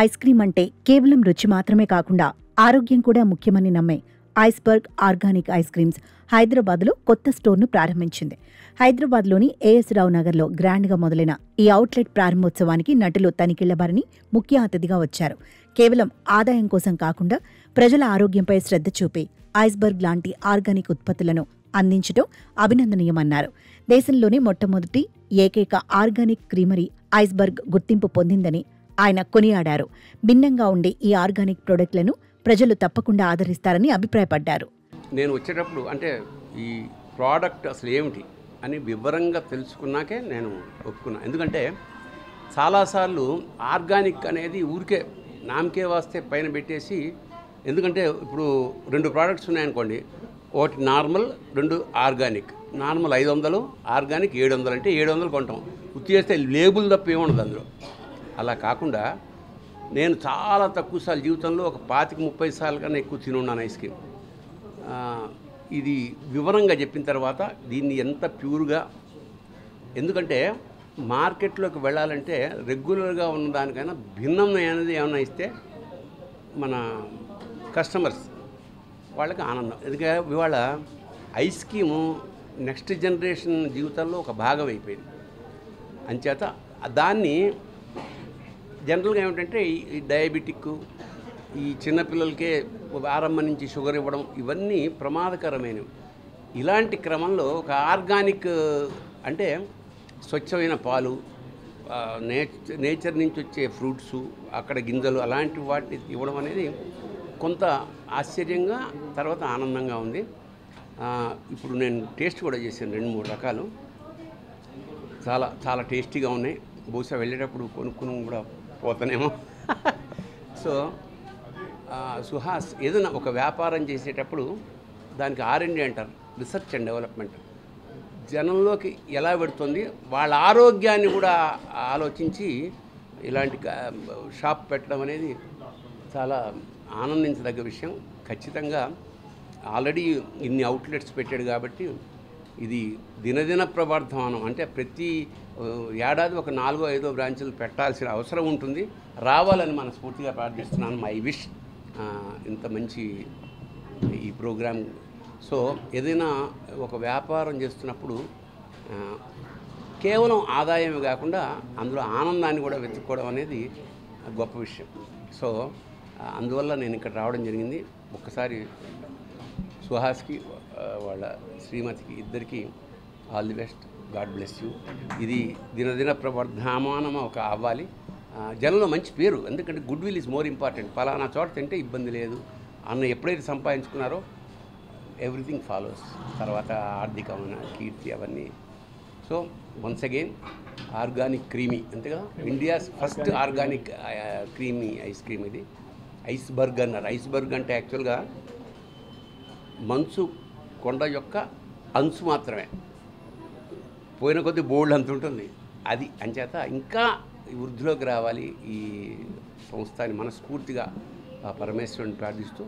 Ice cream అంటే కేవలం రుచి మాత్రమే కాకుండా ఆరోగ్యం కూడా ముఖ్యమని నమ్మే ఐస్బర్గ్ ఆర్గానిక్ ఐస్ క్రీమ్స్ హైదరాబాద్లో కొత్త స్టోర్ను ప్రారంభించింది. హైదరాబాద్లోని ఏఎస్ రావు నగర్లో గ్రాండ్గా మొదలైన ఈ అవుట్లెట్ ప్రారంభోత్సవానికి నటులు తనిఖీళ్ల భరణి ముఖ్య అతిథిగా వచ్చారు. కేవలం ఆదాయం కోసం కాకుండా ప్రజల ఆరోగ్యంపై శ్రద్ధ చూపి ఐస్బర్గ్ లాంటి ఆర్గానిక్ ఉత్పత్తులను అందించడం అభినందనీయమన్నారు. దేశంలోనే మొట్టమొదటి ఏకైక ఆర్గానిక్ క్రీమరీ ఐస్బర్గ్ గుర్తింపు పొందిందని ఆయన కొనియాడారు. భిన్నంగా ఉండే ఈ ఆర్గానిక్ ప్రొడక్ట్లను ప్రజలు తప్పకుండా ఆదరిస్తారని అభిప్రాయపడ్డారు. నేను వచ్చేటప్పుడు అంటే ఈ ప్రోడక్ట్ అసలు ఏమిటి అని వివరంగా తెలుసుకున్నాకే నేను ఒప్పుకున్నాను. ఎందుకంటే చాలాసార్లు ఆర్గానిక్ అనేది ఊరికే నామకే వాస్తే పైన పెట్టేసి, ఎందుకంటే ఇప్పుడు 2 ప్రోడక్ట్స్ ఉన్నాయనుకోండి, ఒకటి నార్మల్, 2 ఆర్గానిక్. నార్మల్ 500, ఆర్గానిక్ 700 అంటే 700 కొంటాం. గుర్తు చేస్తే లేబుల్ తప్ప ఏముండదు అందులో. అలా కాకుండా నేను చాలా తక్కువ సార్లు జీవితంలో ఒక 25-30 సార్లు కన్నా ఎక్కువ తిని ఉన్నాను ఐస్ క్రీమ్. ఇది వివరంగా చెప్పిన తర్వాత దీన్ని ఎంత ప్యూర్గా, ఎందుకంటే మార్కెట్లోకి వెళ్ళాలంటే రెగ్యులర్గా ఉన్న దానికైనా భిన్నమైనది ఏమైనా ఇస్తే మన కస్టమర్స్ వాళ్ళకి ఆనందం. ఎందుకంటే ఇవాళ ఐస్ క్రీము నెక్స్ట్ జనరేషన్ జీవితంలో ఒక భాగం అయిపోయింది. అంచేత దాన్ని జనరల్గా ఏమిటంటే ఈ డయాబెటిక్, ఈ చిన్నపిల్లలకే ఆరంభం నుంచి షుగర్ ఇవ్వడం, ఇవన్నీ ప్రమాదకరమైనవి. ఇలాంటి క్రమంలో ఒక ఆర్గానిక్ అంటే స్వచ్ఛమైన పాలు, నేచర్ నుంచి వచ్చే ఫ్రూట్సు, అక్కడ గింజలు, అలాంటి వాటిని ఇవ్వడం అనేది కొంత ఆశ్చర్యంగా తర్వాత ఆనందంగా ఉంది. ఇప్పుడు నేను టేస్ట్ కూడా చేశాను 2-3 రకాలు, చాలా చాలా టేస్టీగా ఉన్నాయి. బహుశా వెళ్ళేటప్పుడు కొనుక్కుని కూడా పోతానేమో. సో సుహాస్ ఏదైనా ఒక వ్యాపారం చేసేటప్పుడు దానికి R&D అంటారు, రీసెర్చ్ అండ్ డెవలప్మెంట్. జనంలోకి ఎలా పెడుతుంది, వాళ్ళ ఆరోగ్యాన్ని కూడా ఆలోచించి ఇలాంటి షాప్ పెట్టడం అనేది చాలా ఆనందించదగ్గ విషయం. ఖచ్చితంగా ఆల్రెడీ ఇన్ని అవుట్లెట్స్ పెట్టాడు కాబట్టి ఇది దినదిన ప్రవర్ధమానం. అంటే ప్రతి ఏడాది ఒక 4-5 బ్రాంచులు పెట్టాల్సిన అవసరం ఉంటుంది. రావాలని మనస్ఫూర్తిగా ప్రార్థిస్తున్నాను. మై విష్ ఇంత మంచి ఈ ప్రోగ్రాం. సో ఏదైనా ఒక వ్యాపారం చేస్తున్నప్పుడు కేవలం ఆదాయమే కాకుండా అందులో ఆనందాన్ని కూడా వెతుక్కోవడం అనేది గొప్ప విషయం. సో అందువల్ల నేను ఇక్కడ రావడం జరిగింది. ఒక్కసారి సుహాస్కి వాళ్ళ శ్రీమతికి ఇద్దరికి all the best, god bless you. ఇది దినదిన ప్రవర్ధమానం ఒక అవ్వాలి, జనంలో మంచి పేరు. ఎందుకంటే good will is more important. పలానా చోట తింటే ఇబ్బంది లేదు అన్న ఎప్పుడైతే సంపాదించుకున్నారో ఎవ్రీథింగ్ ఫాలోస్. తర్వాత ఆర్థికమైన కీర్తి అవన్నీ. So once again organic creamy, అంతే కదా, India's first organic creamy ice cream ఇది. ఐస్బర్గ్ అన్నారు. ఐస్బర్గ్ అంటే యాక్చువల్గా మంచు కొండ యొక్క అంచు మాత్రమే, పోయిన కొద్దీ బోల్డ్ అంత ఉంటుంది అది. అంచేత ఇంకా వృద్ధిలోకి రావాలి ఈ సంస్థని మనస్ఫూర్తిగా పరమేశ్వరుని ప్రార్థిస్తూ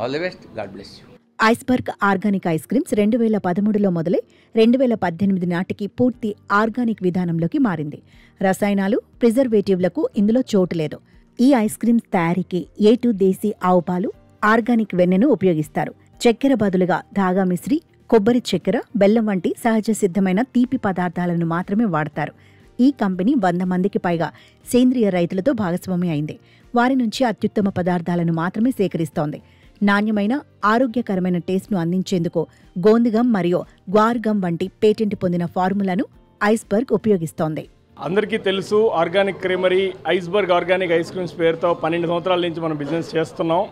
all the best, god bless you. Iceberg organic ice creams 2013లో మొదలై 2018 నాటికి పూర్తి ఆర్గానిక్ విధానంలోకి మారింది. రసాయనాలు, ప్రిజర్వేటివ్లకు ఇందులో చోటు లేదు. ఈ ఐస్ క్రీమ్స్ తయారీకి A2 దేశీ ఆవు పాలు, ఆర్గానిక్ వెన్నెను ఉపయోగిస్తారు. చక్కెర బదులుగా ధాగా మిశ్రీ, కొబ్బరి చక్కెర, బెల్లం వంటి సహజ సిద్ధమైన తీపి పదార్థాలను మాత్రమే వాడతారు. ఈ కంపెనీ 100 మందికి పైగా సేంద్రియ రైతులతో భాగస్వామి అయింది. వారి నుంచి అత్యుత్తమ పదార్థాలను మాత్రమే సేకరిస్తోంది. నాణ్యమైన, ఆరోగ్యకరమైన టేస్ట్ను అందించేందుకు గోందుగమ్ మరియు గ్వార్గమ్ వంటి పేటెంట్ పొందిన ఫార్ములాను ఐస్బర్గ్ ఉపయోగిస్తోంది. అందరికీ తెలుసు, organic creamery iceberg organic ice creams పేరుతో 12 సంవత్సరాల నుంచి మనం బిజినెస్ చేస్తున్నాం.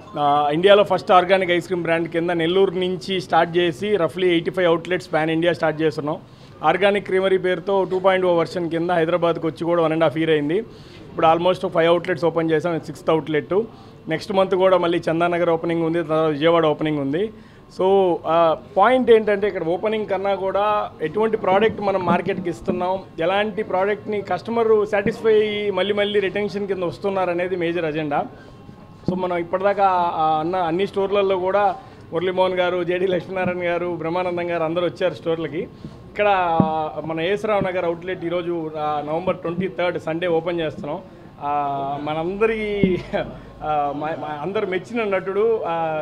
ఇండియాలో first organic ice cream brand కింద నెల్లూరు నుంచి స్టార్ట్ చేసి రఫ్లీ 85 అవుట్లెట్స్ పాన్ ఇండియా స్టార్ట్ చేస్తున్నాం. ఆర్గానిక్ క్రీమరీ పేరుతో 2.0 వర్షన్ కింద హైదరాబాద్కి వచ్చి కూడా 1.5 year అయింది. ఇప్పుడు ఆల్మోస్ట్ 5 అవుట్లెట్స్ ఓపెన్ చేసాం. 6th outlet. నెక్స్ట్ మంత్ కూడా మళ్ళీ చందానగర్ ఓపెనింగ్ ఉంది, తర్వాత విజయవాడ ఓపెనింగ్ ఉంది. సో పాయింట్ ఏంటంటే ఇక్కడ ఓపెనింగ్ కన్నా కూడా ఎటువంటి ప్రోడక్ట్ మనం మార్కెట్కి ఇస్తున్నాం, ఎలాంటి ప్రోడక్ట్ని కస్టమర్ సాటిస్ఫై మళ్ళీ మళ్ళీ రిటెన్షన్ కింద వస్తున్నారు అనేది మేజర్ అజెండా. సో మనం ఇప్పటిదాకా అన్ని స్టోర్లలో కూడా మురళీమోహన్ గారు, జేడి లక్ష్మీనారాయణ గారు, బ్రహ్మానందం గారు అందరూ వచ్చారు స్టోర్లకి. ఇక్కడ మన ఏఎస్ రావు నగర్ అవుట్లెట్ ఈరోజు November 23rd సండే ఓపెన్ చేస్తున్నాం. మనందరి అందరు మెచ్చిన నటుడు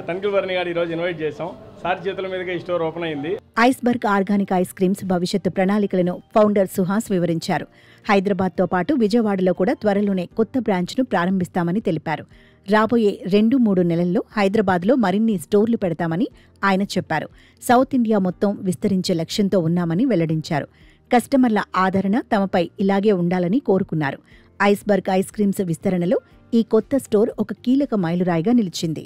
తనిఖీల్ వర్ణి గారు ఈరోజు ఇన్వైట్ చేసాం. సార్ చేతుల మీదుగా ఈ స్టోర్ ఓపెన్ అయింది. ఐస్బర్గ్ ఆర్గానిక్ ఐస్ క్రీమ్స్ భవిష్యత్తు ప్రణాళికలను ఫౌండర్ సుహాస్ వివరించారు. హైదరాబాద్తో పాటు విజయవాడలో కూడా త్వరలోనే కొత్త బ్రాంచ్ను ప్రారంభిస్తామని తెలిపారు. రాబోయే 2-3 నెలల్లో హైదరాబాద్లో మరిన్ని స్టోర్లు పెడతామని ఆయన చెప్పారు. సౌత్ ఇండియా మొత్తం విస్తరించే లక్ష్యంతో ఉన్నామని వెల్లడించారు. కస్టమర్ల ఆదరణ తమపై ఇలాగే ఉండాలని కోరుకున్నారు. ఐస్బర్గ్ ఐస్ క్రీమ్స్ విస్తరణలో ఈ కొత్త స్టోర్ ఒక కీలక మైలురాయిగా నిలిచింది.